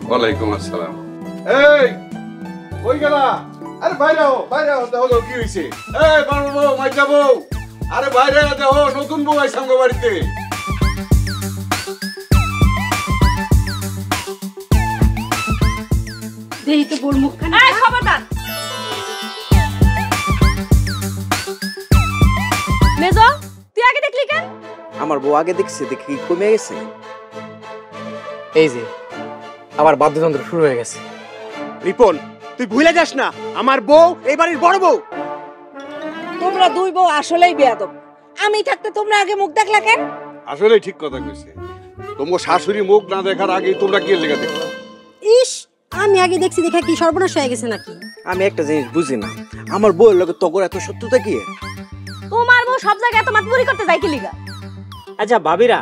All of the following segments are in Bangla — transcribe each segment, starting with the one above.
ওয়ালাইকুম আসসালাম। এই কই গেলা? আরে বাইরে হও, বাইরে হও, দেখো কি হইছে। এই বাবু বউ, মাইজা বউ, আরে বাইরে দেখো নতুন বউ আইছে আমগো বাড়িতে। দেই তো বল মুখখানা। এই খবরদার। মেজো, তুই আগে দেখলি কেন? আমার বউ আগে দেখছে, দেখি কমে গেছে। এই যে আবার বাদ্যযন্ত্র শুরু হয়ে গেছে। রিপন, তুই ভুলে যাস না আমার বউ এই বাড়ির বড় বউ। তোমরা দুই বউ আসলেই বেয়াদব। আমি থাকতে তোমরা আগে মুখ দেখলা কেন? আসলে ঠিক কথা কইছে। তোমার শাশুড়ি মুখ না দেখার আগে তোমরা কি লেগে দেখলা? ইস, আমি আগে দেখছি দেখা কি সর্বনাশ হয়ে গেছে নাকি? আমি একটা জিনিস বুঝি না, আমার বউয়ের লগে তগর এত শত্রুতা কি? তোমার বউ সব জায়গায় এত মাতবুরি করতে যায় কি লিগা? আচ্ছা ভাবিরা,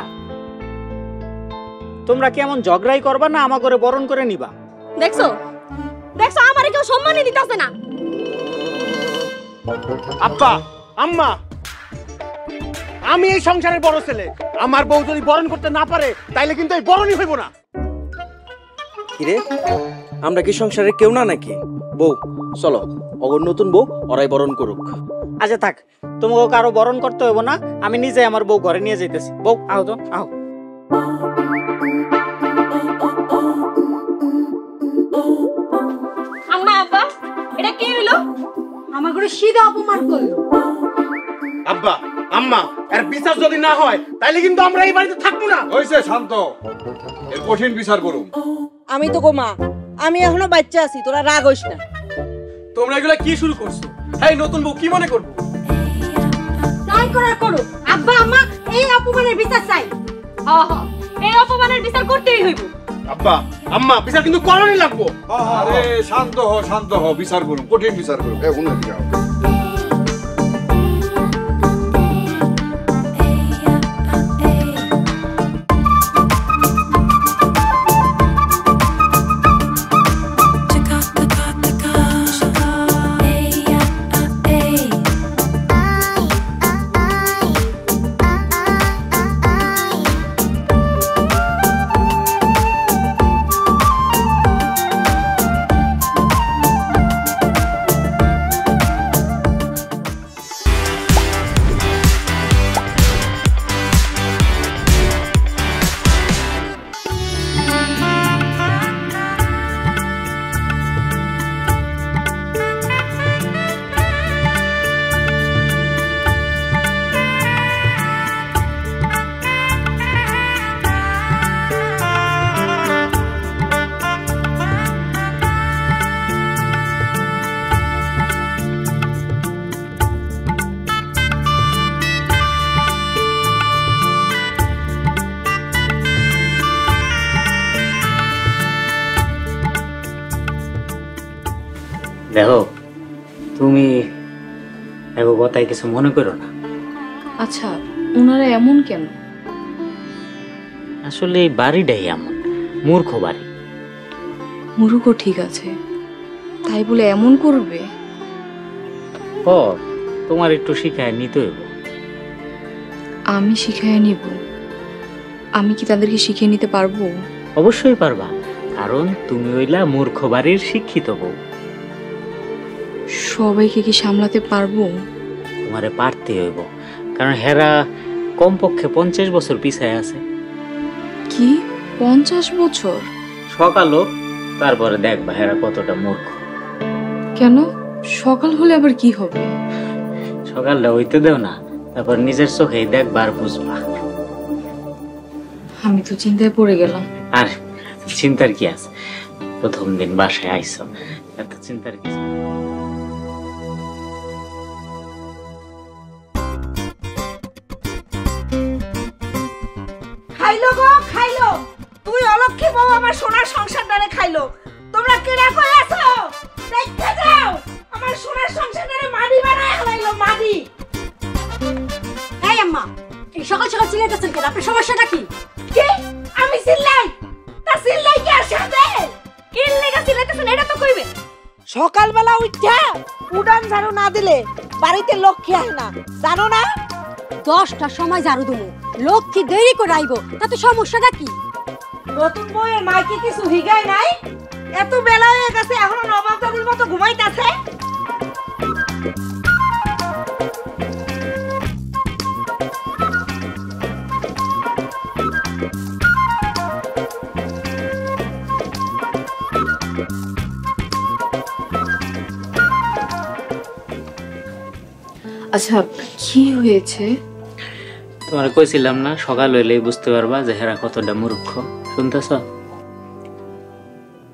তোমরা কেমন ঝগড়াই করবা না আমা করে বরণ করে নিবা? দেখছো দেখছো আমারে কেউ সম্মানই দিতাছে না। আব্বা, আম্মা, আমি এই সংসারের বড় ছেলে। আমার বউ যদি বরণ করতে না পারে তাইলে কিন্তু এই বরণই হইব না। কিরে, আমরা কি সংসারের কেউ না নাকি? বউ চলো, অগর নতুন বউ ওরাই বরণ করুক। আচ্ছা থাক, তোমাকে কারো বরণ করতে হইব না, আমি নিজে আমার বউ ঘরে নিয়ে যাইতেছি। বউ আও তো, আও। আম্মা আব্বা, এটা কি হইলো? আমার ঘরে সিধা অপমান করলো। আব্বা, আম্মা, এর বিচার যদি না হয় তাইলে কিন্তু আমরা এই বাড়িতে থাকবো না। হইছে, শান্ত। এর কঠিন বিচার করুন। আমি তো গো মা, আমি এখনো বাচ্চা আছি, তোরা রাগ হইস না। তোমরা এগুলা কি শুরু করছো? এই নতুন বউ কি মনে করবো? তাই করার করো। আব্বা আম্মা, এই অপমানের বিচার চাই। এই অপমানের বিচার করতেই হইব। আব্বা, আম্মা, বিচার কিন্তু করণই লাগবো। আরে শান্ত হও, শান্ত হও, বিচার করুন, কঠিন বিচার করুন। এ উনি যাও। দেখো, তুমি এগো কথায় কিছু মনে করো না। আচ্ছা, ওনারা এমন কেন? আসলে এই বাড়িটাই এমন, মূর্খ বাড়ি। মুরুখও ঠিক আছে, তাই বলে এমন করবে? ও, তোমার একটু শিখায় নিতে হইব। আমি শিখাইয়া নিব? আমি কি তাদেরকে শিখিয়ে নিতে পারবো? অবশ্যই পারবা, কারণ তুমি হইলা মূর্খ বাড়ির শিক্ষিত বউ। সবাইকে কি সামলাতে পারবো? তোমারে পারতে হইব, কারণ হেরা কমপক্ষে 50 বছর পিছায় আছে। কি 50 বছর? সকালও, তারপরে দেখবা হেরা কতটা মূর্খ। কেন? সকাল হলে আবার কি হবে? সকালটা হইতে দেও না, তারপর নিজের চোখেই দেখবা আর বুঝবা। আমি তো চিন্তায় পড়ে গেলাম। আর চিন্তার কি আছে, প্রথম দিন বাসায় আইছো, এত চিন্তার কি? খাইলো গো খাইলো, তুই অলক্ষী বউ আমার সোনার সংসারটারে খাইলো। তোমরা কেডা কই আছো? দেখতে যাও, আমার সোনার সংসারটারে মাটি বানায় হলাইলো মাটি। এই আম্মা, এই সকাল সকাল চিল্লাইতেছেন কেন? আপনার সমস্যাটা কি? কি আমি চিল্লাই? তা চিল্লাই কি আর সাথে? কি লেগা চিল্লাইতেছেন এটা তো কইবেন। সকালবেলা উঠা উড়ান ঝাড়ু না দিলে বাড়িতে লক্ষ্মী আয় না, জানো না? 10টার সময় ঝাড়ু দেবো, লক্ষ্মী দেরি করে আইবো, তাতে সমস্যাটা কি? নতুন বউয়ের মাইকে কিছু হিগায় নাই? এত বেলা হয়ে গেছে এখনো নবাব দাদির মতো ঘুমাইতাছে। আচ্ছা কি হয়েছে? তোমার কইছিলাম না, সকাল হইলেই বুঝতে পারবা যে হেরা কতটা মূর্খ। শুনতেছ?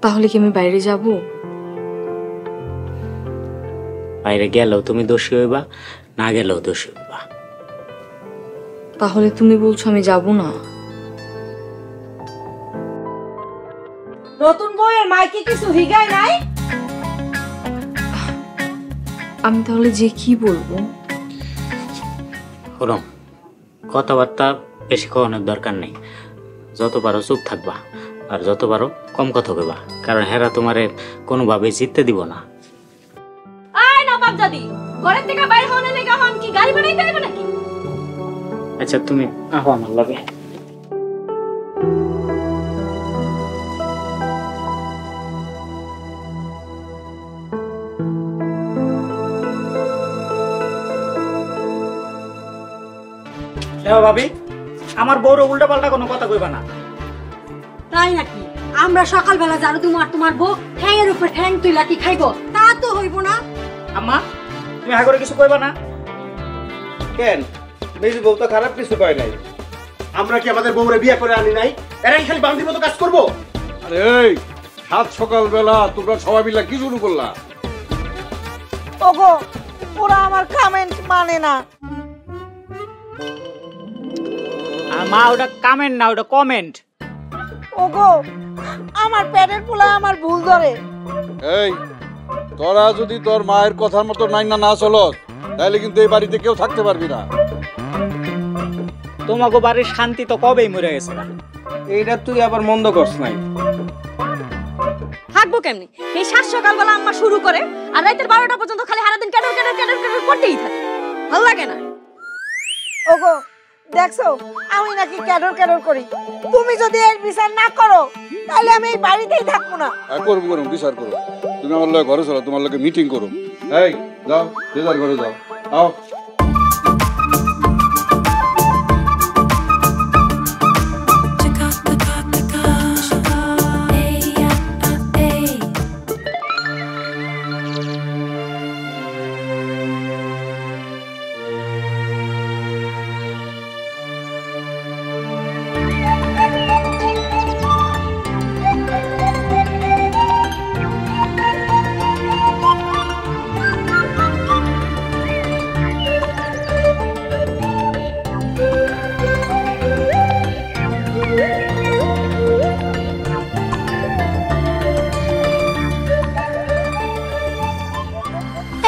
তাহলে কি আমি বাইরে যাব? বাইরে গেলেও তুমি দোষী হইবা, না গেলেও দোষী হইবা। তাহলে তুমি বলছো আমি যাব না? নতুন বউয়ের মাইকে কিছু হিগায় নাই? আমি তাহলে যে কি বলবো? ওরম কথাবার্তা বেশি কওয়ানোর দরকার নেই। যত পারো চুপ থাকবা, আর যত পারো কম কথা কইবা, কারণ হেরা তোমারে কোনোভাবে জিততে দিব না। আয় নবাব দাদি, ঘরের থেকে বাইরে হওয়ার লেগা হন কি গাড়ি বানাইতে হইবে নাকি? আচ্ছা তুমি আহো আমার লগে। ভাবি, আমার বউর উল্টা পাল্টা কোনো কথা কইবা না। তাই নাকি? আমরা সকালবেলা ঝাড়ু দেবো আর তোমার বউ ঠ্যাংয়ের উপর ঠ্যাং তুইলা কি খাইবো? তা তো হইব না। আম্মা, তুমি হা করে কিছু কইবা না কেন? বেশি বউ তো খারাপ কিছু কয় নাই। আমরা কি আমাদের বউরে বিয়ে করে আনি নাই? এরা কি খালি বান্দির মতো কাজ করবো? আরে এই সাত সকালবেলা তোমরা সবাই মিলে কি শুরু করলা? ওগো, ওরা আমার কমেন্ট মানে না। মা ওটা কমেন্ট না, ওটা কমেন্ট। ওগো, আমার পেটের পোলা আমার ভুল ধরে। এই তোরা যদি তোর মায়ের কথার মতো নাইনা না চলস তাহলে কিন্তু এই বাড়িতে কেউ থাকতে পারবি না। তোমাকে বাড়ির শান্তি তো কবেই মরে গেছে না। এইটা তুই আবার মন্দ করছ নাই। থাকবো কেমনি? এই 7 সকালবেলা আম্মা শুরু করে আর রাতের 12টা পর্যন্ত খালি সারাদিন ক্যাডর ক্যাডর ক্যাডর ক্যাডর করতেই থাকে। ভালো লাগে না? ওগো, দেখছো আমি নাকি ক্যাডর ক্যাডর করি। তুমি যদি এর বিচার না করো তাহলে আমি এই বাড়িতেই থাকবো না। করুম করুম বিচার করো। তুমি আমার লগে ঘরে চলো, তোমার লগে মিটিং করো। এই যাও, যে যার ঘরে যাও। আও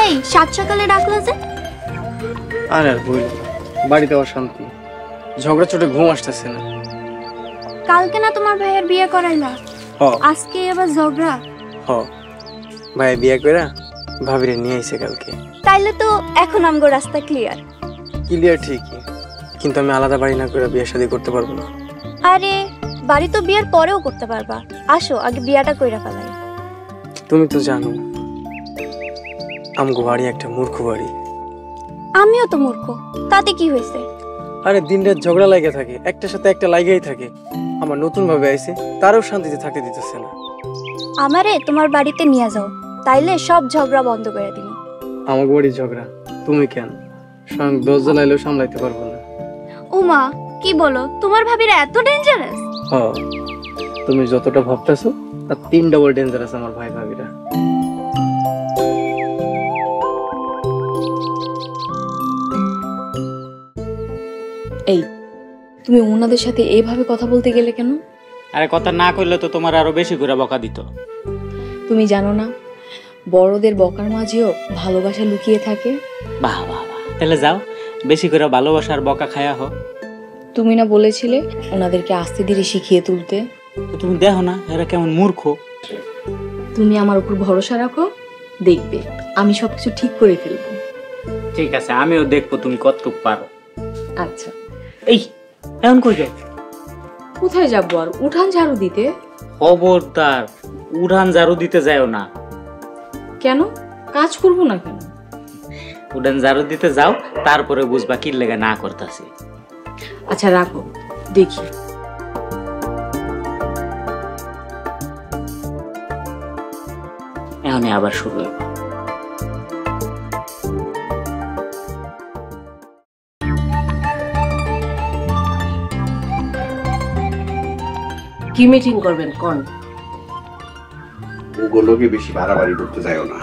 এই 7 সকালে ডাকলো যে? আর আর বইল, বাড়িতে অশান্তি, ঝগড়া চোটে ঘুম আসতেছে না। কালকে না তোমার ভাইয়ের বিয়ে করাইলা, হ আজকে আবার ঝগড়া? হ, ভাই বিয়ে কইরা ভাবিরে নিয়ে আইছে কালকে। তাইলে তো এখন আমগো রাস্তা ক্লিয়ার। ক্লিয়ার ঠিকই, কিন্তু আমি আলাদা বাড়ি না করে বিয়ে শাদী করতে পারবো না। আরে বাড়ি তো বিয়ের পরেও করতে পারবা, আসো আগে বিয়াটা কইরা ফেলাই। তুমি তো জানো আমগো বাড়ি একটা মূর্খ বাড়ি। আমিও তো মূর্খ, তাতে কি হয়েছে? আরে দিন রাত ঝগড়া লাগে থাকে, একটার সাথে একটা লাগেই থাকে। আমার নতুন ভাবে আইছে, তারও শান্তিতে থাকতে দিতেছে না। আমারে তোমার বাড়িতে নিয়ে যাও, তাইলে সব ঝগড়া বন্ধ করে দিন। আমাকে বাড়ির ঝগড়া তুমি কেন? স্বয়ং 10 জন আইলেও সামলাইতে পারবো না। উমা কি বলো তোমার ভাবিরা এত ডেঞ্জারাস? হ্যাঁ, তুমি যতটা ভাবতেছো তার 3 ডাবল ডেঞ্জারাস আমার ভাই ভাবিরা। এই, তুমি ওনাদের সাথে এইভাবে কথা বলতে গেলে কেন? আরে কথা না করলে তো তোমার আরো বেশি করে বকা দিত। তুমি জানো না বড়দের বকার মাঝেও ভালোবাসা লুকিয়ে থাকে? বাহ বাহ বাহ, তাহলে যাও বেশি করে ভালোবাসার বকা খায়া হো। তুমি না বলেছিলে ওনাদেরকে আস্তে ধীরে শিখিয়ে তুলতে? তো তুমি দেখো না এরা কেমন মূর্খ। তুমি আমার উপর ভরসা রাখো, দেখবে আমি সবকিছু ঠিক করে ফেলবো। ঠিক আছে, আমিও দেখবো তুমি কতটুকু পারো। আচ্ছা। এই এমন কই যাও? কোথায় যাবো আর? উঠান ঝাড়ু দিতে। খবরদার উড়ান ঝাড়ু দিতে যাও না। কেন? কাজ করবো না কেন? উড়ান ঝাড়ু দিতে যাও, তারপরে বুঝবা কি লেগে না করতেছি। আচ্ছা রাখো, দেখি। এখন আবার শুরু হইব। কি মিটিং করবেন কোন? ওগুলোকে বেশি বাড়াবাড়ি করতে যাও না।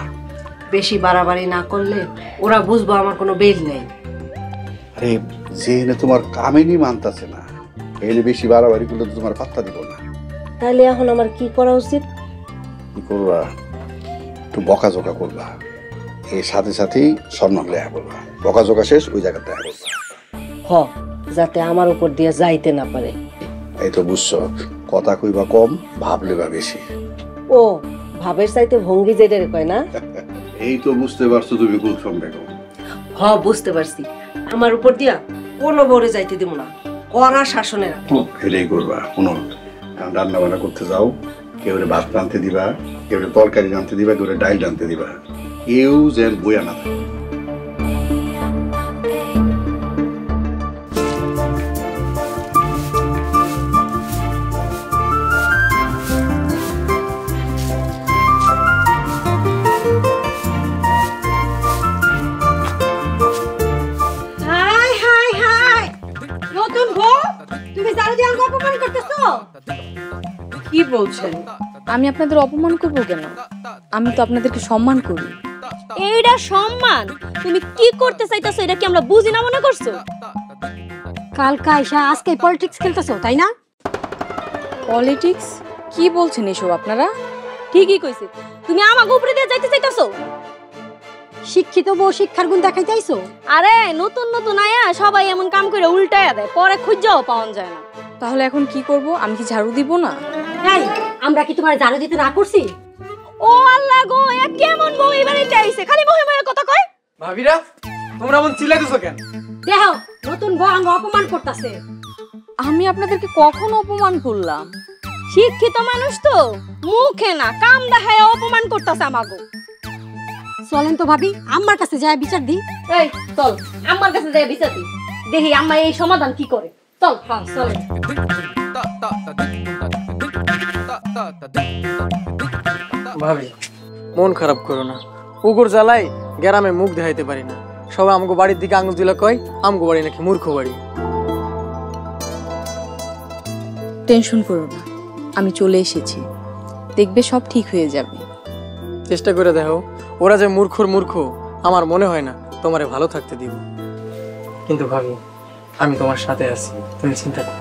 বেশি বাড়াবাড়ি না করলে ওরা বুঝবো আমার কোনো বেল নেই। আরে যে তোমার কামিনী মানতাছে না, এলে বেশি বাড়াবাড়ি করলে তো তোমার পাত্তা দিব না। তাহলে এখন আমার কি করা উচিত? কি করবা? একটু বকাঝোকা করবা, এর সাথে সাথেই সম্মান লেয়া করবা। বকাঝোকা শেষ, ওই জায়গাতে দেখা করবা। হ, যাতে আমার উপর দিয়ে যাইতে না পারে। এই তো বুঝছো, কথা কইবা কম, ভাবলে বা বেশি। ও ভাবের চাইতে ভঙ্গি যেটারে কয় না? এই তো বুঝতে পারছো তুমি কুলসুম বেগম। হ, বুঝতে পারছি। আমার উপর দিয়া কোনো বরে যাইতে দিব না, কড়া শাসনে রাখবো। এটাই করবা। কোনো রান্না বান্না করতে যাও, কেউ ভাত রাঁধতে দিবা, কেউ তরকারি রাঁধতে দিবা, কেউ ডাইল রাঁধতে দিবা, কেউ যেন বইয়া না থাকে। হাই হাই হাই, নতুন বউ তুমি জানো যে আমাকে অপমান করতেছো? কি বলছেন? আমি আপনাদের অপমান করব কেন? আমি তো আপনাদেরকে সম্মান করি। এইটা সম্মান? তুমি কি করতে চাইতাছো এটা কি আমরা বুঝি না মনে করছো? কাল কাইসা আজকে পলিটিক্স খেলতেছো তাই না? পলিটিক্স? কি বলছেন এসব আপনারা? ঠিকই কইছে, তুমি আমাকে উপরে দিয়ে যাইতে চাইতাছো। শিক্ষিত বউ শিক্ষার গুণ দেখাইতে আইছো? আরে নতুন নতুন আয়া সবাই এমন কাম করে উল্টায়া দেয়, পরে খুঁজাও পাওয়া যায় না। তাহলে এখন কি করব? আমি কি ঝাড়ু দিব না? এই আমরা কি তোমার ঝাড়ু দিতে না করছি? ও আল্লাহ গো, এ কেমন বউ এবারে চাইছে, খালি বহে বহে কথা কয়। ভাবিরা তোমরা এমন চিল্লাইতেছো কেন? দেখো নতুন বউ আমাকে অপমান করতেছে। আমি আপনাদেরকে কখন অপমান করলাম? শিক্ষিত মানুষ তো, মুখে না কাম দেখায় অপমান করতেছে আমাকে। চলেন তো ভাবি আম্মার কাছে যায় বিচার দিই। এই চল আমার কাছে যাই বিচার দি, দেখি আম্মা এই সমাধান কি করে। চল। হ্যাঁ চলেন। ভাবি মন খারাপ করো না, পুকুর জ্বালাই গ্রামে মুখ দেখাইতে পারি না। সবাই আমগো বাড়ির দিকে আঙুল দিলে কয় আমগো বাড়ি নাকি মূর্খ বাড়ি। টেনশন করো না, আমি চলে এসেছি, দেখবে সব ঠিক হয়ে যাবে। চেষ্টা করে দেখো, ওরা যে মূর্খর মূর্খ আমার মনে হয় না তোমারে ভালো থাকতে দিব। কিন্তু ভাবি আমি তোমার সাথে আছি, তুমি চিন্তা করো।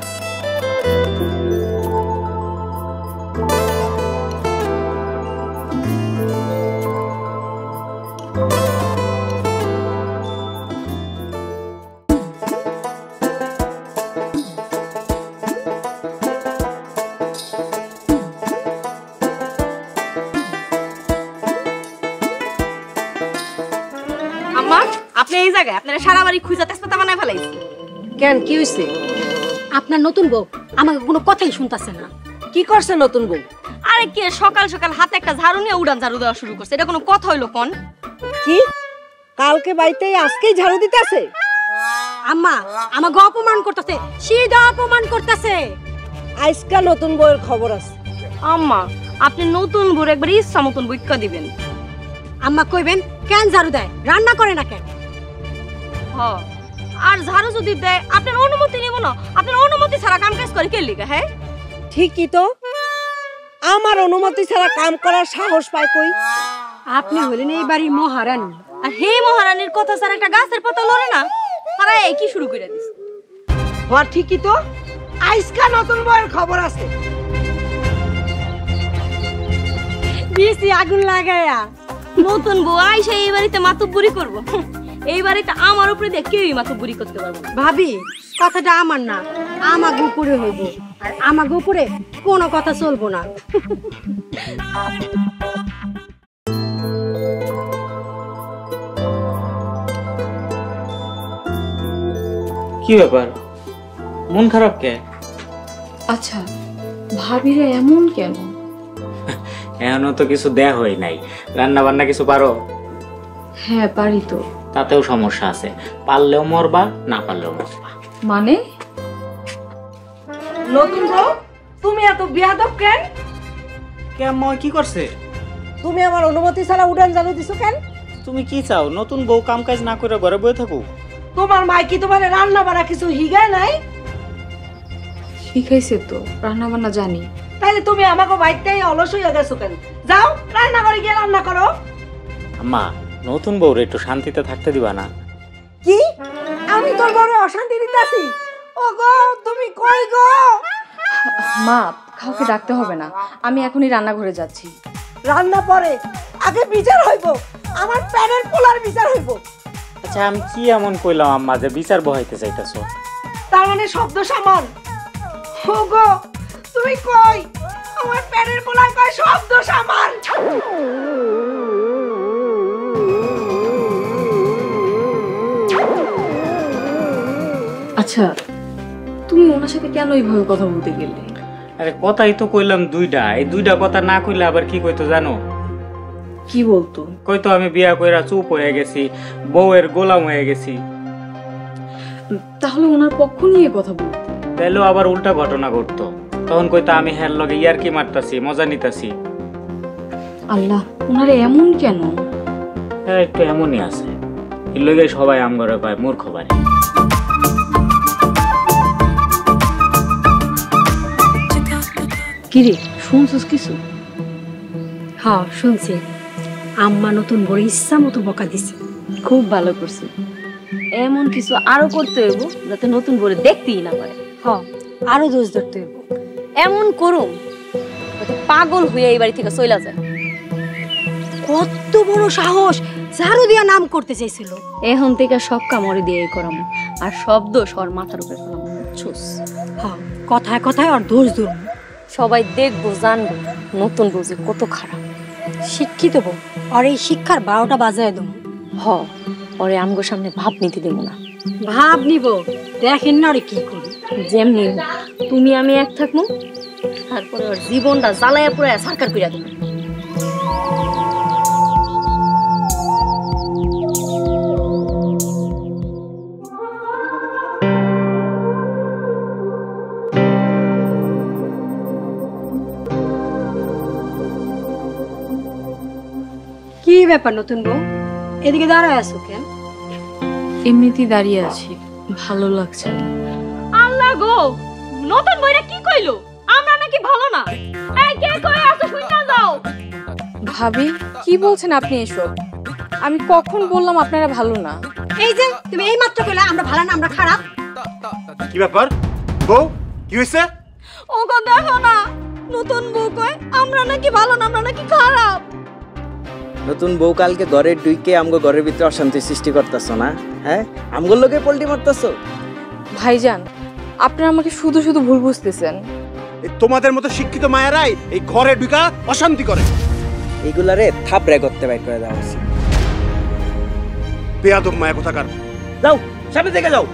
আম্মা আপনি এই জায়গায় আপনারা সারা বাড়ি খুঁজা তেজপাতা বানায় ফেলাইছে কেন, কি হইছে? আপনার নতুন বউ আমাকে কোনো কথাই শুনতাছে না। কি করছে নতুন বউ? আরে কে সকাল সকাল হাতে একটা ঝাড়ু নিয়ে উড়ান ঝাড়ু দেওয়া শুরু করছে, এটা কোনো কথা হইলো কোন? কি কালকে বাইতে আজকেই ঝাড়ু দিতেছে? আম্মা আমাকে অপমান করতেছে, সিধা অপমান করতেছে। আজকা নতুন বউয়ের খবর আছে। আম্মা আপনি নতুন বউর একবার ইচ্ছা মতন বইক্কা দিবেন। আম্মা কইবেন কেন ঝাড়ু দেয়, রান্না করে না কেন? হ আর ঝাড়ু যদি দেয় আপনার অনুমতি নিব না, আপনার অনুমতি ছাড়া কাম কাজ করে কে লিগা? হ্যাঁ ঠিকই তো, আমার অনুমতি ছাড়া কাম করার সাহস পায় কই? আপনি হলেন এই বাড়ির মহারানী। আর হে মহারানীর কথা ছাড়া একটা গাছের পাতা লড়ে না, তারা কি শুরু করে দিস। হওয়ার ঠিকই তো, আইসকা নতুন বউয়ের খবর আছে। দিয়েছি আগুন লাগায়া। নতুন বউ আইসা এই বাড়িতে মাতুব্বুরি করবো। এই বাড়িতে আমার উপরে দিয়ে কেউই মাতুব্বুরি করতে পারবো না। ভাবি কথাটা আমার না, আমাকে উপরে হইব, আর আমাকে উপরে কোনো কথা চলবো না। কি ব্যাপার, মন খারাপ কে? আচ্ছা, ভাবিরা এমন কেন? এখনো তো কিছু দেয়া হয় নাই। রান্না বান্না কিছু পারো? হ্যাঁ পারি তো। তাতেও সমস্যা আছে, পারলেও মরবা, না পারলেও মরবা। মানে? নতুন বউ, তুমি এত বেয়াদব কেন? কেমন কি করছে? তুমি আমার অনুমতি ছাড়া উড়ান জানো দিছো কেন? তুমি কি চাও নতুন বউ কাম কাজ না করে ঘরে বসে থাকো? তোমার মাই কি তোমার রান্না বাড়া কিছু হিগায় নাই? শিখাইছে তো, রান্না বান্না জানি। তাইলে তুমি আমাকে বাইরটাই অলস হইয়া গেছো কেন? যাও রান্না করে গিয়ে রান্না করো। আম্মা, নতুন বউরে একটু শান্তিতে থাকতে দিবা না? কি আমি তোর ঘরে অশান্তি দিতাছি? ও গো তুমি কই গো? মা, কাউকে ডাকতে হবে না, আমি এখনই রান্নাঘরে যাচ্ছি। রান্না পরে, আগে বিচার হইব, আমার প্যানের পোলার বিচার হইব। আচ্ছা, আমি কি এমন কইলাম আম্মা যে বিচার বহাইতে চাইতাছো? তার মানে শব্দ সামন। ও গো তুমি কই? আমার প্যানের পোলার কয় শব্দ সামান। আচ্ছা, তুমি ওনার সাথে কেন এইভাবে কথা বলতে গেলে? আরে কথাই তো কইলাম দুইটা, এই দুইটা কথা না কইলে আবার কি কইতো জানো? কি বলতো? কইতো আমি বিয়া কইরা চুপ হয়ে গেছি, বউয়ের গোলাম হয়ে গেছি। তাহলে ওনার পক্ষ নিয়ে কথা বলতো। তাইলেও আবার উল্টা ঘটনা ঘটতো, তখন কইতো আমি হ্যার লগে ইয়ারকি মারতাছি, মজা নিতাছি। আল্লাহ, ওনারে এমন কেন? হ্যাঁ, একটু এমনই আছে। এর লগে সবাই আমগরে পায় মূর্খ বাড়ি। কিরে, শুনছিস কিছু? হ্যাঁ শুনছি, আম্মা নতুন বড় ইচ্ছা মতো বকা দিছে। খুব ভালো করছি, এমন কিছু আরো করতে হইব যাতে নতুন বউরে দেখতেই না পারে। হ্যাঁ আরো দোষ ধরতে হইব। এমন করুম যাতে পাগল হয়ে এই বাড়ি থেকে চইলা যায়। কত বড় সাহস, ঝাড়ু দিয়া নাম করতে চাইছিল। এখন থেকে সব কামড়ে দিয়ে করাম, আর সব দোষ ওর মাথার উপরে ফেলাম। ছুস। হ্যাঁ, কথায় কথায় আর দোষ ধরুন। সবাই দেখবো, জানবো নতুন বউ যে কত খারাপ। শিক্ষিত বউ, আর এই শিক্ষার 12টা বাজায় দেবো। হ, ওরে আমগো সামনে ভাব নিতে দেবো না। ভাব নিব, দেখেন না ওরে কি করি। যেমনি তুমি আমি এক থাকবো, তারপরে ওর জীবনটা জ্বালাইয়া পুরাইয়া সরকার কইরা দেবো। কি ব্যাপার নতুন বউ, এদিকে দাঁড়ায় আছো কেন? এমনিতেই দাঁড়িয়ে আছি, ভালো লাগছে না। আল্লাহ গো, নতুন বইরা কি কইলো? আমরা নাকি ভালো না? এই কে কই আছো, শুননা যাও। ভাবি, কি বলছেন আপনি এসব? আমি কখন বললাম আপনারা ভালো না? এই যে তুমি এই মাত্র কইলা আমরা ভালো না, আমরা খারাপ। কি ব্যাপার বউ, কি হইছে? ওগো দেখো না, নতুন বউ কয় আমরা নাকি ভালো না, আমরা নাকি খারাপ। নতুন বউ কালকে ঘরের ডুইকে আমগো ঘরের ভিতরে অশান্তি সৃষ্টি করতেছো না? হ্যাঁ, আমগোর লোকে পল্টি মারতেছো। ভাইজান, আপনারা আমাকে শুধু শুধু ভুল বুঝতেছেন। তোমাদের মতো শিক্ষিত মায়েরাই এই ঘরে ঢুকা অশান্তি করে। এইগুলারে থাপড়ে করতে বাইর করে দেওয়া উচিত। বেয়াদব মায়া কোথাকার। যাও, সামনে থেকে যাও।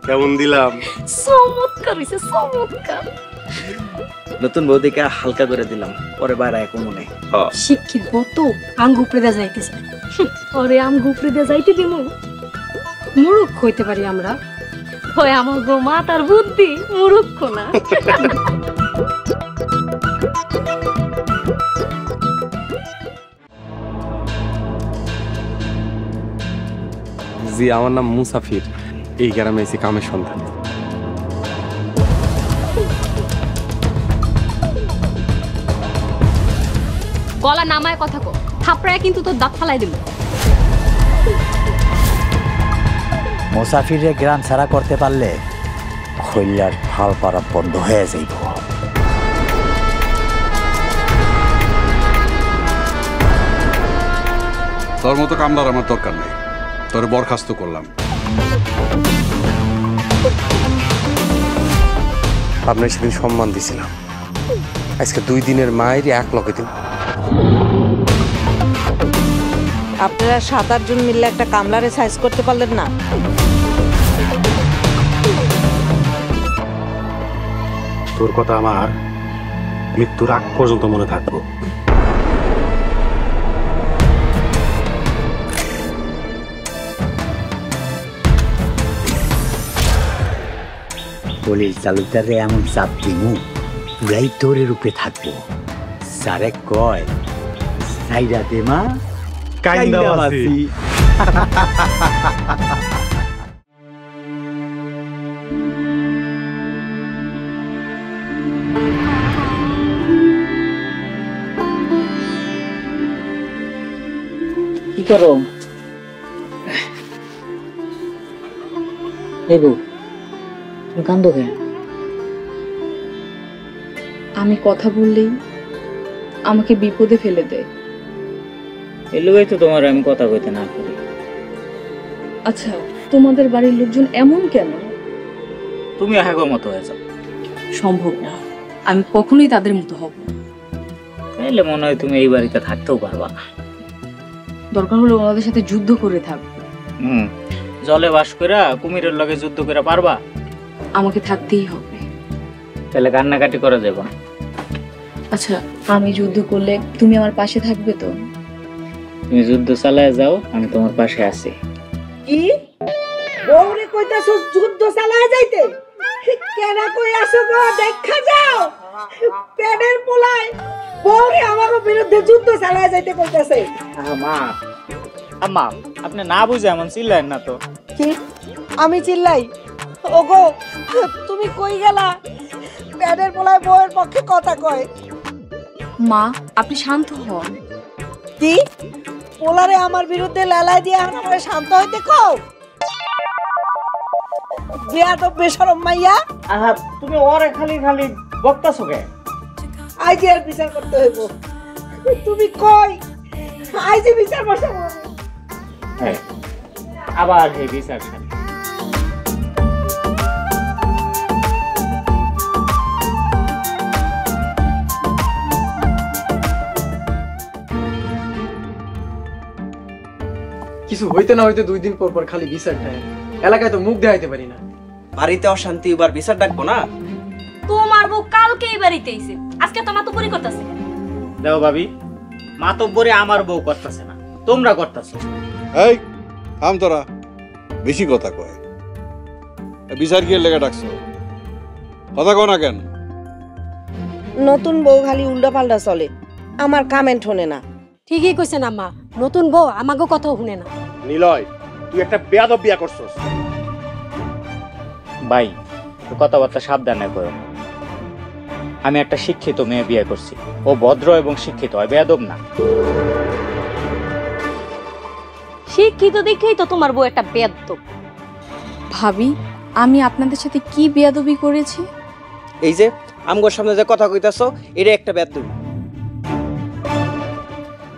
কেমন দিলাম? চমৎকার হইছে, চমৎকার। নতুন বউ দেখে হালকা করে দিলাম, পরে বাইরে এখন মনে। শিক্ষিত বউ তো আঙ্গ উপরে দেয়া যাইতেছে। ওরে আম গুপড়ি দিয়ে যাইতে দিমু। মূর্খ হইতে পারি আমরা। হয় আমার গো মাতার বুদ্ধি, মূর্খ না। জি, আমার নাম মুসাফির, এই গ্রামে এসে কামের সন্ধান। গলা নামায় কথা কো, থাপড়ায় কিন্তু তোর দাঁত ফালাই দিল। মুসাফিরে গ্রাম ছাড়া করতে পারলে খৈল্লার ফাল পাড়া বন্ধ হয়ে যাইব। তোর মতো কামলার আমার দরকার নেই, তোর বরখাস্ত করলাম। আপনার সেদিন সম্মান দিছিলাম, আজকে 2 দিনের মায়ের 1 লগে দিন। আপনারা 7-8 জন মিলে একটা কামলারে সাইজ করতে পারলেন না? তোর কথা আমার মৃত্যুর আগ পর্যন্ত মনে থাকবো। দলিল তালুকদারে এমন চাপ দিমু পুরাই তোরের উপরে থাকবো। সারে কয় সাইরা দে মা কাইন্দাবাসী। কি করো? তুমি কান্দো কেন? আমি কথা বললেই আমাকে বিপদে ফেলে দেয়। এলুই তো তোমার আমি কথা কইতে না করি। আচ্ছা, তোমাদের বাড়ির লোকজন এমন কেন? তুমি আগের মতো হয়ে যাও। সম্ভব না, আমি কখনোই তাদের মতো হব না। তাইলে মনে হয় তুমি এই বাড়িতে থাকতেও পারবা না। দরকার হলে ওনাদের সাথে যুদ্ধ করে থাকবো। জলে বাস কইরা কুমিরের লগে যুদ্ধ করে পারবা? আমাকে থাকতেই হবে। তাহলে কান্নাকাটি করা যাবে। আচ্ছা, আমি যুদ্ধ করলে তুমি আমার পাশে থাকবে তো? তুমি যুদ্ধ চালায় যাও, আমি তোমার পাশে আছি। কি বউরে কইতাছস যুদ্ধ চালায় যাইতে? কেন কই আসো গো, দেখা যাও পেটের পোলায় বউরে আমাগো বিরুদ্ধে যুদ্ধ চালায় যাইতে কইতাছে। আম্মা আম্মা, আপনি না বুঝে এমন চিল্লায়েন না তো। কি আমি চিল্লাই? ওগো তুমি কই গেলা? পেটের পোলায় বউয়ের পক্ষে কথা কয়। মা, আপনি শান্ত হন। কি পোলারে আমার বিরুদ্ধে লালায় দিয়ে এখন আমারে শান্ত হইতে কও? বেয়াদব বেশরম মাইয়া। তুমি ওরে খালি খালি বকতাছো কে? আইজি আর বিচার করতে হইব। তুমি কই আইজি বিচার বসাবো? হ্যাঁ, আবার এই বিচার খালি। কিছু হইতে না হইতে 2 দিন পর পর খালি বিচার টাইম। এলাকায় তো মুখ দেখাইতে পারি না। বাড়িতে অশান্তি, এবার বিচার ডাকবো না? তোমার বউ কালকে এই বাড়িতে আইছে, আজকে তো মাতুপুরি করতেছে। দেখো ভাবি, মাতব্বরে আমার বউ করতেছে না, তোমরা করতেছো। এই থাম তোরা, বেশি কথা কয়। বিচার কি লেগে ডাকছো? কথা কও না কেন? নতুন বউ খালি উল্টা পাল্টা চলে, আমার কমেন্ট শোনে না। ঠিকই কইছেন আম্মা, নতুন বউ আমাগো কথাও শুনে না। নিলয়, তুই একটা বেয়াদব বিয়া করছস। ভাই, কথাবার্তা সাবধানে করো। আমি একটা শিক্ষিত মেয়ে বিয়ে করছি, ও ভদ্র এবং শিক্ষিত, হয় বেয়াদব না। শিক্ষিত দেখেই তো তোমার বউ একটা বেয়াদব। ভাবি, আমি আপনাদের সাথে কি বেয়াদবি করেছি? এই যে আমগোর সামনে যে কথা কইতাছো, এটা একটা বেয়াদবি।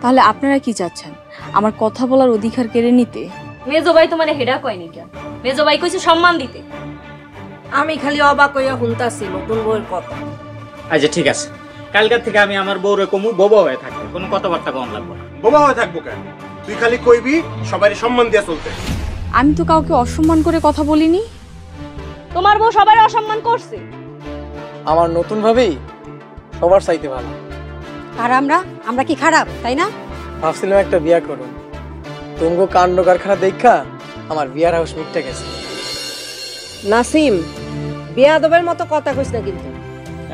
তাহলে আপনারা কি চাচ্ছেন, আমার কথা বলার অধিকার কেড়ে নিতে? মেজো ভাই তোমারে হেডা কয়নি কেন? মেজো ভাই কইছে সম্মান দিতে। আমি খালি অবাক হইয়া শুনতাছি নতুন বউয়ের কথা। আচ্ছা ঠিক আছে, কালকার থেকে আমি আমার বউরে কমু বোবা হয়ে থাকবে, কোনো কথাবার্তা কম লাগবে না। বোবা হয়ে থাকবো কেন? তুই খালি কইবি সবারই সম্মান দিয়া চলতে। আমি তো কাউকে অসম্মান করে কথা বলিনি। তোমার বউ সবাই অসম্মান করছে। আমার নতুন ভাবি সবার চাইতে ভালো। আর আমরা কি খারাপ, তাই না? ভাবছিলাম একটা বিয়া করুন, তুমগো কাণ্ড কারখানা দেখা আমার বিয়ার হাউস মিটতে গেছে। নাসিম, বেয়াদবের মতো কথা কইস না কিন্তু।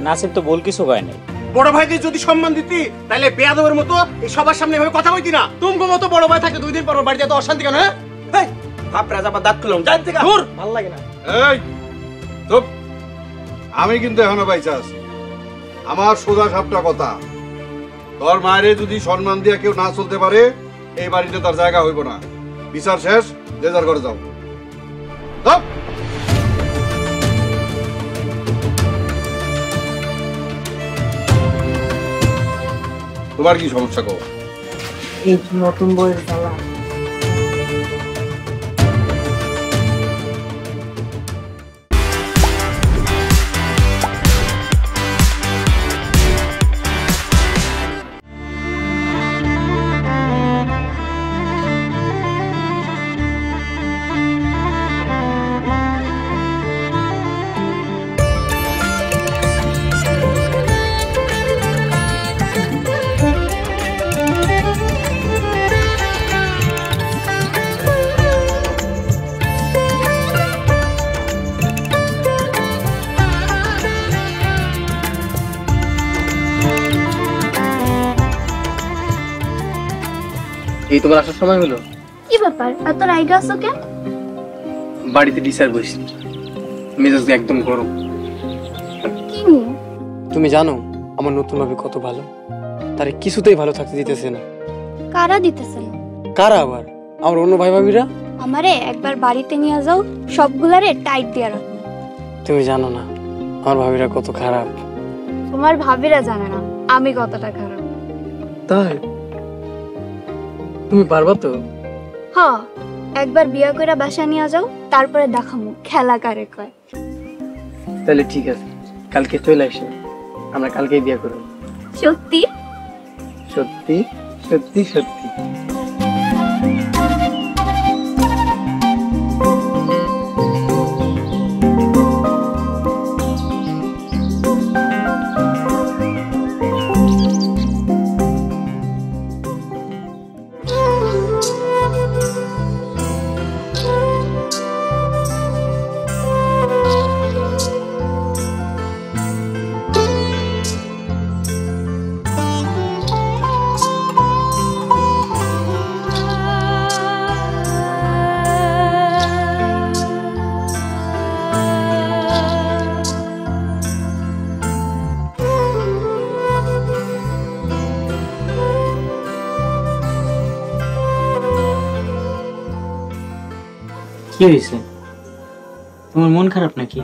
নাসিব তো বল কিছু কয় নাই। বড় ভাইকে যদি সম্মান দিতি তাহলে বেয়াদবের মতো এই সবার সামনে এভাবে কথা কইতি না। তুমগো মতো বড় ভাই থাকে 2 দিন পর বাড়িতে এত অশান্তি কেন? হ্যাঁ বাপ রাজা বা দাঁত খুললাম জান থেকে দূর, ভালো লাগে না। এই চুপ, আমি কিন্তু এখনো বাইচা আছি। আমার সোজা সাপটা কথা, তোর মায়েরে যদি সম্মান দিয়ে কেউ না চলতে পারে এই বাড়িতে তার জায়গা হইব না। বিচার শেষ, যে যার ঘরে যাও। তোমার কি সমস্যা কো? এই নতুন বইয়ের জ্বালা। এই তোমার আসার সময় হলো? কি ব্যাপার এত রাইগা আছো কেন? বাড়িতে ডিসার বসছি, মেজাজ একদম গরম। কি নিয়ে? তুমি জানো আমার নতুন ভাবি কত ভালো, তারে কিছুতেই ভালো থাকতে দিতেছে না। কারা দিতেছে? কারা আবার? আমার অন্য ভাই ভাবিরা। আমারে একবার বাড়িতে নিয়ে যাও, সবগুলারে টাইট দিয়ে রাখো। তুমি জানো না আমার ভাবিরা কত খারাপ। তোমার ভাবিরা জানে না আমি কতটা খারাপ। তাই তুমি পারবা তো? হ্যাঁ, একবার বিয়া কইরা বাসা নিয়ে যাও, তারপরে দেখামু খেলা কারে কয়। তাহলে ঠিক আছে, কালকে চলে আসো, আমরা কালকেই বিয়ে করব। সত্যি সত্যি সত্যি সত্যি। কি হয়েছে? তোমার মন খারাপ নাকি?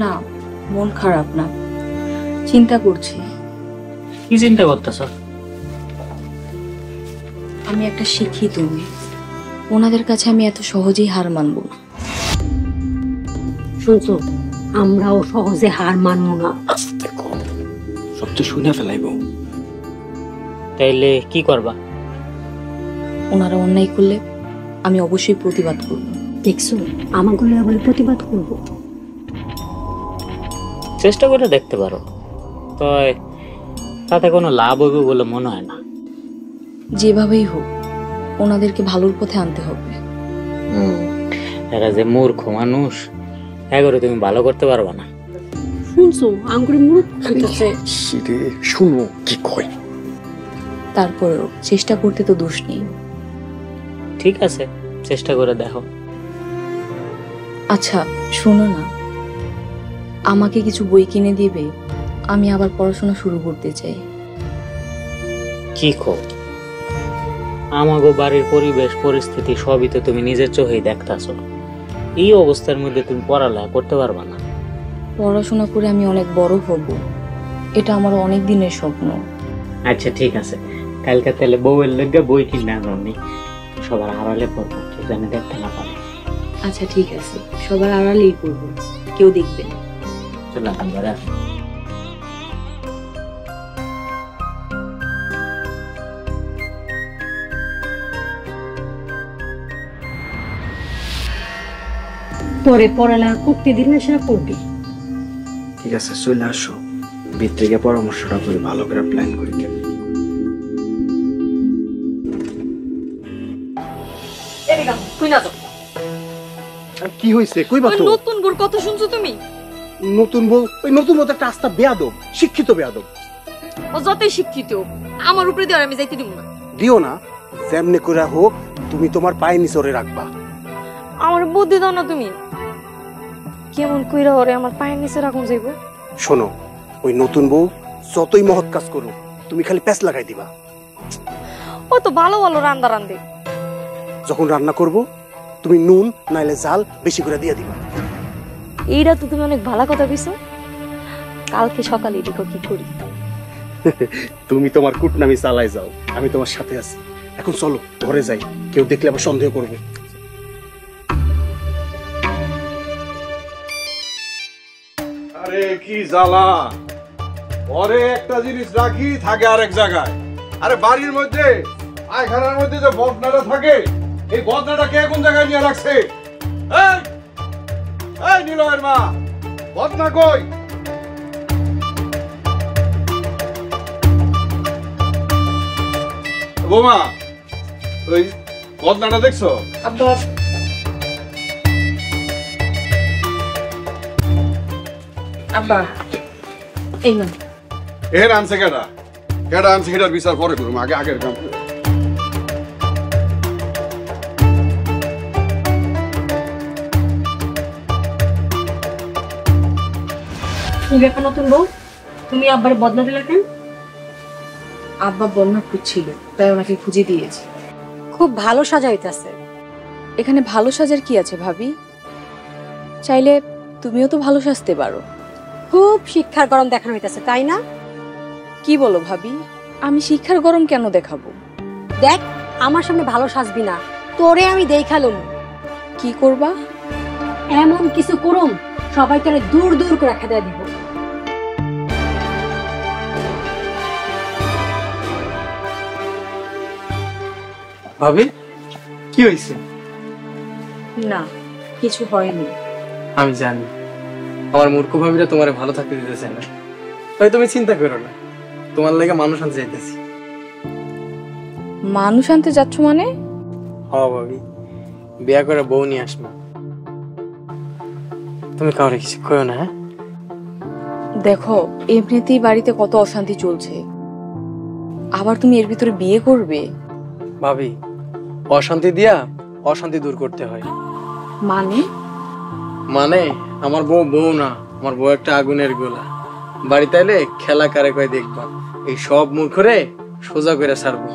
না, মন খারাপ না, চিন্তা করছি। কি চিন্তা করতেছ? আমি একটা শিক্ষিত মেয়ে, ওনাদের কাছে আমি এত সহজেই হার মানব না। শুনছো, আমরাও সহজে হার মানবো না। সব তো শুনে ফেলাইব। তাইলে কি করবা? ওনারা অন্যায় করলে আমি অবশ্যই প্রতিবাদ করব। দেখছো, আমাগুলো বলে প্রতিবাদ করব। চেষ্টা করে দেখতে পারো, তবে তাতে কোনো লাভ হইব বলে মনে হয় না। যেভাবেই হোক ওনাদেরকে ভালোর পথে আনতে হবে। এরা যে মূর্খ মানুষ, এগোরে তুমি ভালো করতে পারবা না। শুনছো, আঙ্গুরে মূর্খ হইতাছে। শুনো কি কয়। তারপরেও চেষ্টা করতে তো দোষ নেই। ঠিক আছে, চেষ্টা করে দেখো। আচ্ছা শোনো না, আমাকে কিছু বই কিনে দিবে? আমি আবার পড়াশোনা শুরু করতে চাই। কি কো? আমাগো বাড়ির পরিবেশ পরিস্থিতি সবই তো তুমি নিজের চোখেই দেখতাছো। এই অবস্থার মধ্যে তুমি পড়ালেখা করতে পারবা না। পড়াশোনা করে আমি অনেক বড় হব, এটা আমার অনেক দিনের স্বপ্ন। আচ্ছা ঠিক আছে, কালকে তাহলে বউয়ের লগে বই কিনে আনি, সবার আড়ালে পড়বো, কেউ জানে দেখতে না পারে। আচ্ছা ঠিক আছে, সবার আড়ালেই করবো, কেউ দেখবে না। চলো আমরা তোরে পড়ালেখা করতে দিলে সেটা করবি। ঠিক আছে, চলে আসো, ভিতরে গিয়ে পরামর্শটা করি, ভালো করে প্ল্যান করি। কি হয়েছে? কইবা তো। নতুন বোর কথা শুনছো তুমি? নতুন বউ, ওই নতুন বউ তো একটা আস্তা বেয়াদব, শিক্ষিত বেয়াদব। ও যতই শিক্ষিত, আমার উপরে দিয়ে আমি যাইতে দিব না। দিও না, যেমনে করে হোক তুমি তোমার পায়ে নিচরে রাখবা। আমার বুদ্ধি দাও না তুমি। কেমন কইরা ওরে আমার পায়ের নিচে রাখুন যাইব? শোনো, ওই নতুন বউ যতই মহৎ কাজ করুক, তুমি খালি প্যাঁচ লাগাই দিবা। ও তো ভালো ভালো রান্না রান্ধে। যখন রান্না করব তুমি নুন নাইলে জাল বেশি করে দিয়ে দিবা। এইটা তো তুমি অনেক ভালো কথা কইছো। কালকে সকালে দেখো কি করি। তুমি তোমার কুটনামি চালাই যাও, আমি তোমার সাথে আছি। এখন চলো ঘরে যাই, কেউ দেখলে আবার সন্দেহ করবে। আরে কি জ্বালা, ঘরে একটা জিনিস রাখি থাকে আরেক জায়গায়। আরে বাড়ির মধ্যে পায়খানার মধ্যে যে বদনাটা থাকে, এই বদনাটা কে কোন জায়গায় নিয়ে রাখছে? এই এই নীলয়ের মা, বদনা কই? বোমা, ওই বদনাটা দেখছো? আব্বা আব্বা এই না এর আনছে কেডা? কেডা আনছে সেটার বিচার পরে করুম, আগে আগের কাম করুম। ব্যাপার নতুন বউ, তুমি আব্বার বদলা দিলে কেন? আব্বা বন্যা খুঁজছিল, তাই ওনাকে খুঁজে দিয়েছি। খুব ভালো সাজা হইতাছে। এখানে ভালো সাজার কি আছে ভাবি? চাইলে তুমিও তো ভালো সাজতে পারো। খুব শিক্ষার গরম দেখানো হইতাছে, তাই না? কি বলো ভাবি? আমি শিক্ষার গরম কেন দেখাবো? দেখ, আমার সামনে ভালো সাজবি না, তোরে আমি দেখালুম। কি করবা? এমন কিছু করুম সবাই তোরে দূর দূর করে খেদায় দিব। ভাবি কি হয়েছে? না, কিছু হয়নি। আমি জানি আমার মূর্খ ভাবিরা তোমার ভালো থাকতে দিতেছে না, তাই তুমি চিন্তা করো না, তোমার লাগে মানুষ আনতে যাইতেছি। মানুষ আনতে যাচ্ছ মানে? হ্যাঁ ভাবি, বিয়া করে বউ নিয়ে আসবো। তুমি কাউরে কিছু কইও না। হ্যাঁ দেখো, এমনিতেই বাড়িতে কত অশান্তি চলছে, আবার তুমি এর ভিতরে বিয়ে করবে? ভাবি, অশান্তি দিয়া অশান্তি দূর করতে হয়। মানে? মানে আমার বউ বউ না, আমার বউ একটা আগুনের গোলা। বাড়িতে এলে খেলা কারে কয় দেখবা, এই সব মূর্খরে সোজা করে ছাড়বো।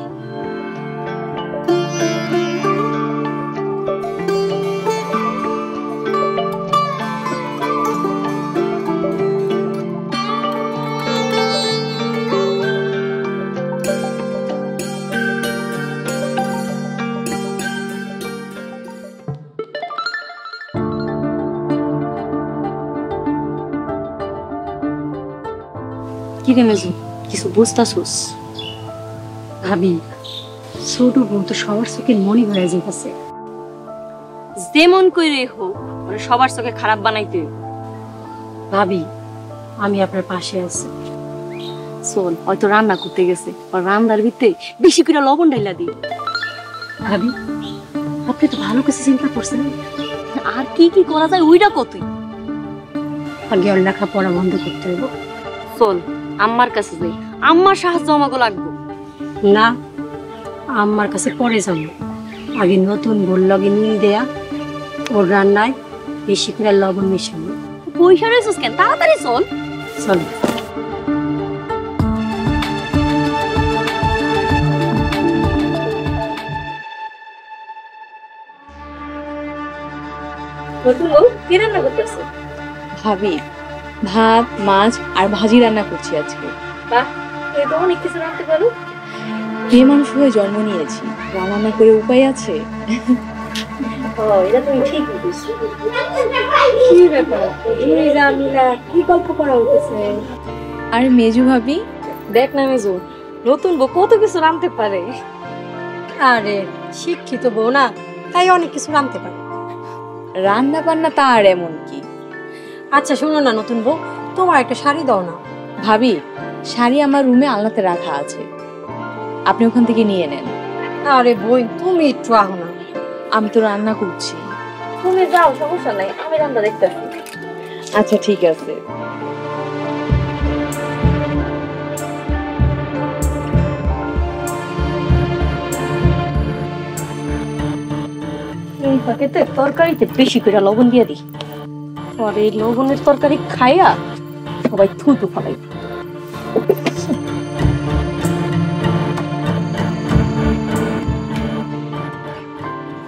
কি রে মেজু, কিছু বুঝতাছস? ভাবি, ছোট বউ তো সবার চোখে মনি হয়ে যেতেছে। যেমন কইরে হোক মানে সবার চোখে খারাপ বানাইতে। ভাবি, আমি আপনার পাশে আছি। চল, হয়তো রান্না করতে গেছে, আর রান্নার ভিতরে বেশি করে লবণ ঢাইলা দিই। ভাবি, আপনি তো ভালো কিছু চিন্তা করছেন। আর কি কি করা যায় ওইটা কতই। আগে ওর লেখাপড়া বন্ধ করতে হইব। চল, আম্মার কাছে যাই, আম্মার সাহায্য আমাকে লাগবে। না, আমার কাছে পরে যাব। আগে নতুন বোর লগে নিয়ে দেয়া, ওর রান্নায় বেশি করে লবণ মিশাবো। পয়সা রয়েছিস কেন? তাড়াতাড়ি চল। চল। ভাবি, ভাত, মাছ আর ভাজি রান্না করছি আজকে। বাহ, তুই তো অনেক কিছু রাখতে পারো। মেয়ে মানুষ হয়ে জন্ম নিয়েছি, রান্না না করে উপায় আছে? এটা তুমি ঠিক বলছো। কি ব্যাপার, কি গল্প করা হইতেছে? আর মেজু ভাবি, দেখ না মেজু, নতুন বউ কত কিছু রাঁধতে পারে। আরে শিক্ষিত বউ না, তাই অনেক কিছু রাঁধতে পারে। রান্না বান্না তা আর এমন কি। আচ্ছা শোনো না নতুন বউ, তোমার একটা শাড়ি দাও না। ভাবি, শাড়ি আমার রুমে আলনাতে রাখা আছে, আপনি ওখান থেকে নিয়ে নেন। আরে বোন, তুমি একটু আহ না। আমি তো রান্না করছি। তুমি যাও, সমস্যা নাই, আমি রান্না দেখতেছি। আচ্ছা ঠিক আছে। এই পাকেতে তরকারিতে বেশি করে লবণ দিয়ে দিই, পরে এই লবণের তরকারি খাইয়া সবাই থুতু ফেলাই।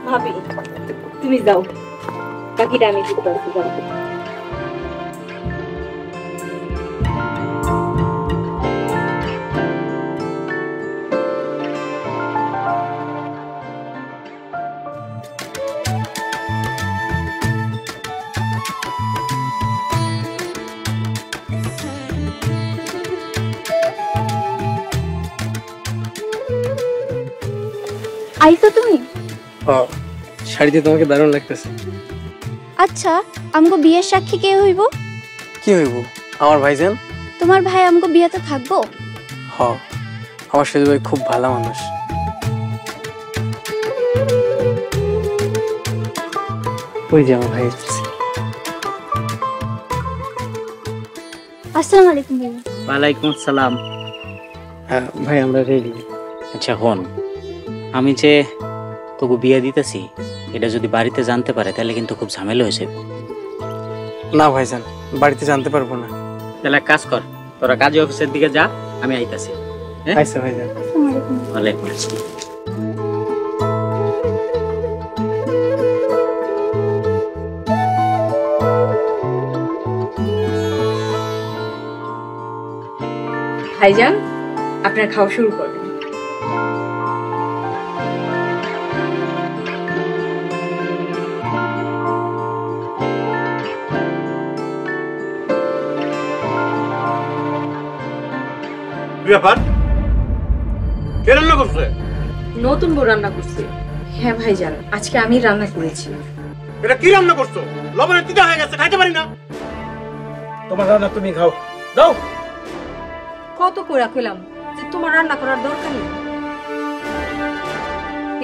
ভাবি তুমি যাও, বাকিটা আমি করতে পারছি। যাও। আইতো তুমি? শাড়িতে তোমাকে দারুণ লাগতেছে। আচ্ছা, আমগো বিয়ের সাক্ষী কে হইব? কি হইব? আমার ভাইজান। তোমার ভাই আমগো বিয়েতে থাকবো? হ, আমার সেজু ভাই খুব ভালো মানুষ। ওই যে আমার ভাই এসেছে। আসসালামু আলাইকুম ভাইয়া। ওয়ালাইকুম আসসালাম। হ্যাঁ ভাই, আমরা রেডি। আচ্ছা হন, আমি যে তোকে বিয়ে দিতেছি এটা যদি বাড়িতে জানতে পারে তাহলে কিন্তু খুব ঝামেলা হয়েছে। না ভাইজান, বাড়িতে জানতে পারবো না। তাহলে এক কাজ কর, তোরা কাজী অফিসের দিকে যা, আমি আইতাছি। আচ্ছা ভাইজান। ওয়ালাইকুম আসসালাম। ভাইজান, আপনার খাওয়া শুরু করেন। ব্যাপার কে রান্না করছে? নতুন বউ রান্না করছে। হ্যাঁ ভাইজান, আজকে আমি রান্না করেছি। এটা কি রান্না করছো? লবণের তিতা হয়ে গেছে, খাইতে পারি না। তোমার রান্না তুমি খাও, যাও। কত করে কইলাম যে তোমার রান্না করার দরকার নেই।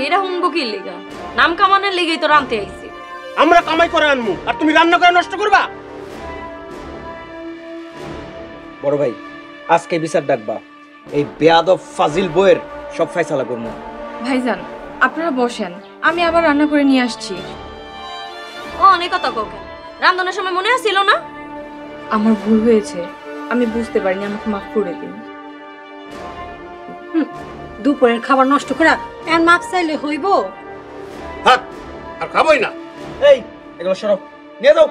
এরা হুনবো কি লেগা? নাম কামানের লেগেই তো রানতে আইছি। আমরা কামাই করে আনমু আর তুমি রান্না করে নষ্ট করবা? বড় ভাই, আজকে বিচার ডাকবা। এই বেয়াদব ফাজিল বইয়ের সব ফয়সালা করবো। ভাইজান, আপনারা বসেন, আমি আবার রান্না করে নিয়ে আসছি। ও অনেক কথা কোকে, রান্নার সময় মনে আসছিল না? আমার ভুল হয়েছে, আমি বুঝতে পারিনি, আমাকে মাফ করে দিন। দুপুরের খাবার নষ্ট করা এর মাপ চাইলে হইব? থাক, আর খাবোই না। এই এগুলো সরব নিয়ে যাও।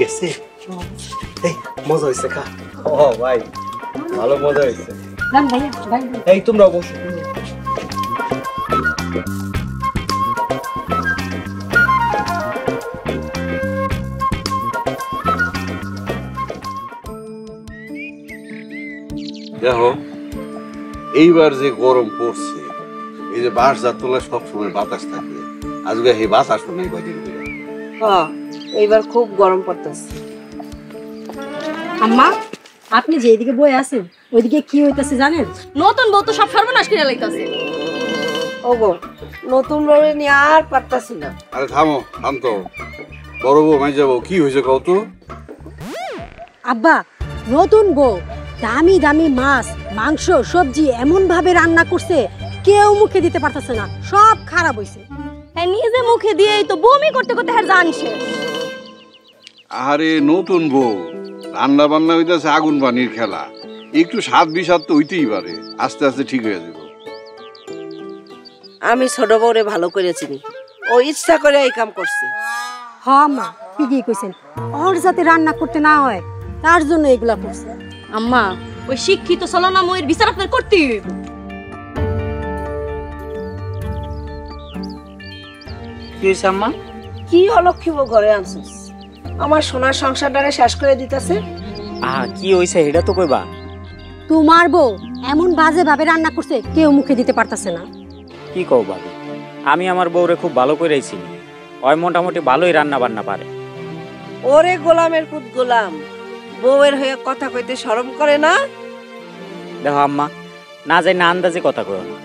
গেছে। এই মজা হইছে, খা। ও ভাই, ভালো মজা হয়েছে। রাম ভাইয়া, ভাই এই তোমরা বসো। দেখো, এইবার যে গরম পড়ছে, এই যে বাঁশ যা তোলা সবসময় বাতাস থাকে, আজকে এই বাতাস নেই কদিন ধরে। হ্যাঁ, এইবার খুব গরম পড়তেছে। আম্মা, আপনি যে এদিকে বই আছেন ওইদিকে কি হইতাছে জানেন? নতুন বউ তো সব সর্বনাশ করে লাইতাছে। ওগো, নতুন বউরে নিয়ে আর পারতাছি না। আরে থামো, শান্ত। বড় বউ মাই যাবো, কি হয়েছে কত? আব্বা, নতুন বউ দামি দামি মাছ মাংস সবজি এমন ভাবে রান্না করছে কেউ মুখে দিতে পারতেছে না, সব খারাপ হইছে। হ্যাঁ, নিজে মুখে দিয়েই তো বমি করতে করতে হ্যাঁ জানছে। আরে নতুন বউ, রান্না বান্না হইতেছে আগুন পানির খেলা, একটু স্বাদ বিষাদ তো হইতেই পারে, আস্তে আস্তে ঠিক হয়ে যাবে। আমি ছোট বউরে ভালো করে চিনি, ও ইচ্ছা করে এই কাম করছে। হ্যাঁ মা, ঠিকই কইছেন, ওর যাতে রান্না করতে না হয় তার জন্য এগুলা করছে। আম্মা, ওই শিক্ষিত চলনা ময়ের বিচার আপনার করতেই হইব। কি হয়েছে আম্মা? কি অলক্ষী বউ ঘরে আনছিস? আমার সোনার সংসারটাকে শেষ করে দিতেছে। কি হয়েছে এটা তো কইবা। তোমার বউ এমন বাজে ভাবে রান্না করছে কেউ মুখে দিতে পারতাছে না। কি কও ভাবি, আমি আমার বউরে খুব ভালো করেছি, ওই মোটামুটি ভালোই রান্না বান্না পারে। ওরে গোলামের পুত গোলাম, বউয়ের হয়ে কথা কইতে শরম করে না? দেখো আম্মা, না যাই না আন্দাজে কথা কয় না।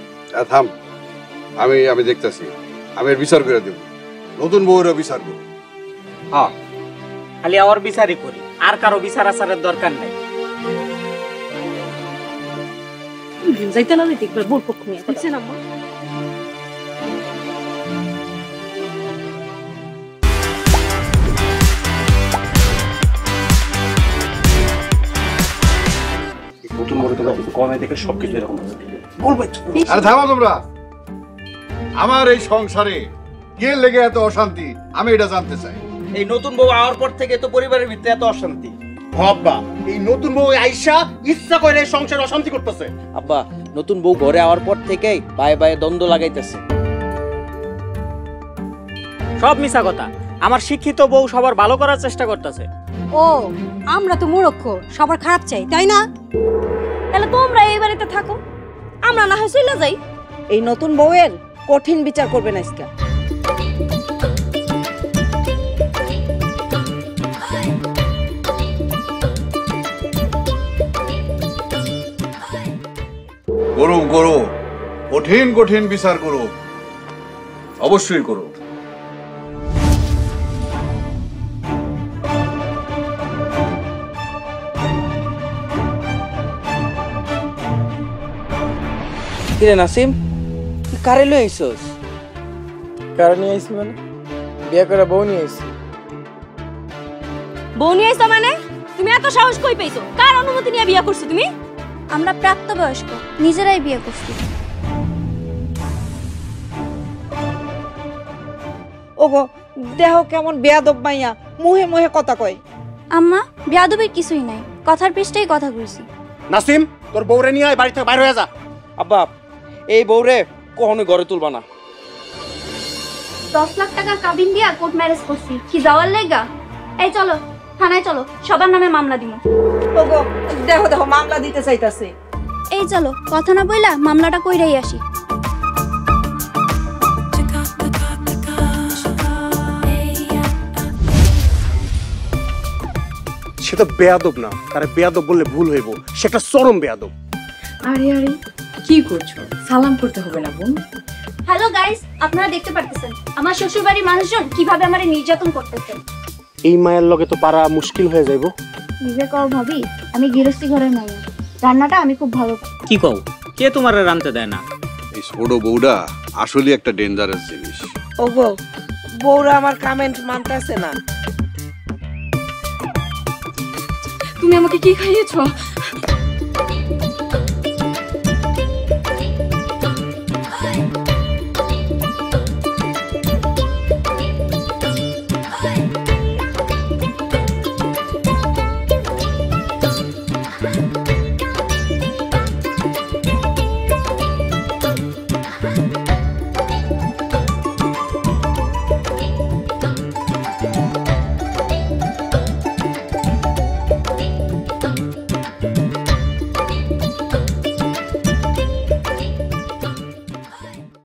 থাম, আমি দেখতেছি, আমি এর বিচার করে দেব, নতুন বউয়েরও বিচার করব। হ্যাঁ, খালি আমার বিচারই করি, আর কারো বিচার আচারের দরকার নাই। যাইতে না যাইতে একবার বোর পক্ষ নিয়ে দেখছেন আম্মা। নতুন বড় তোমরা কিছু কমে দেখে সবকিছু এরকম আরে থামো তোমরা, আমার এই সংসারে কে লেগে এত অশান্তি আমি এটা জানতে চাই। এই নতুন বউ আওয়ার পর থেকে তো পরিবারের ভিতরে এত অশান্তি। আব্বা, এই নতুন বউ আইসা ইচ্ছা করে এই সংসারে অশান্তি করতেছে। আব্বা, নতুন বউ ঘরে আওয়ার পর থেকেই বায়ে বায়ে দ্বন্দ্ব লাগাইতেছে। সব মিছা কথা। আমার শিক্ষিত বউ সবার ভালো করার চেষ্টা করতেছে। ও, আমরা তো মূর্খ, সবার খারাপ চাই, তাই না? তাহলে তোমরা এই বাড়িতে থাকো, আমরা না হয় চলে যাই। এই নতুন বউয়ের কঠিন বিচার করবেন আজকে। করো, কঠিন কঠিন বিচার করো, অবশ্যই করো। কিরে নাসিম, কারে লই আইছস? কারণ নিয়ে আইছি মানে বিয়ে করে বউ নিয়ে আইছি। বউ নিয়ে আইছো মানে? তুমি এত সাহস কই পেয়েছো? কার অনুমতি নিয়ে বিয়ে করছো তুমি? আমরা প্রাপ্তবয়স্ক, নিজেরাই বিয়ে করছি। ওগো, দেহ কেমন বেয়াদব মাইয়া, মুহে মুহে কথা কয়। আম্মা, বেয়াদবির কিছুই নাই, কথার পৃষ্ঠেই কথা কইছি। নাসিম, তোর বউরে নিয়ে আয়, বাড়ি থেকে বাইরে হয়ে যা। আব্বা, এই বউরে কখনো ঘরে তুলবা না। 10 লাখ টাকা কাবিন দিয়া কোর্ট ম্যারেজ করছি, কি যাওয়ার লাইগা? এই চলো থানায় চলো, সবার নামে মামলা দিব। ওগো, দেহ মামলা দিতে চাইতাছে। এই চলো, কথা না বইলা মামলাটা কইরাই আসি। সেটা বেয়াদব না, তারে বেয়াদব বললে ভুল হইব, সেটা চরম বেয়াদব। আরে আরে, কি করছো? সালাম করতে হবে না বোন? হ্যালো গাইস, আপনারা দেখতে পারতেছেন আমার শ্বশুরবাড়ির মানুষজন কিভাবে আমারে নির্যাতন করতেছে। এই মায়ের লগে তো পারা মুশকিল হয়ে যাইব। নিজে কও ভাবি, আমি গৃহস্থী ঘরের মেয়ে, রান্নাটা আমি খুব ভালো পারি। কি কও? কে তোমার রাঁধতে দেয় না? এই ছোট বউটা আসলে একটা ডেঞ্জারাস জিনিস। ওগো, বউরা আমার কমেন্ট মানতেছে না। তুমি আমাকে কি খাইয়েছো?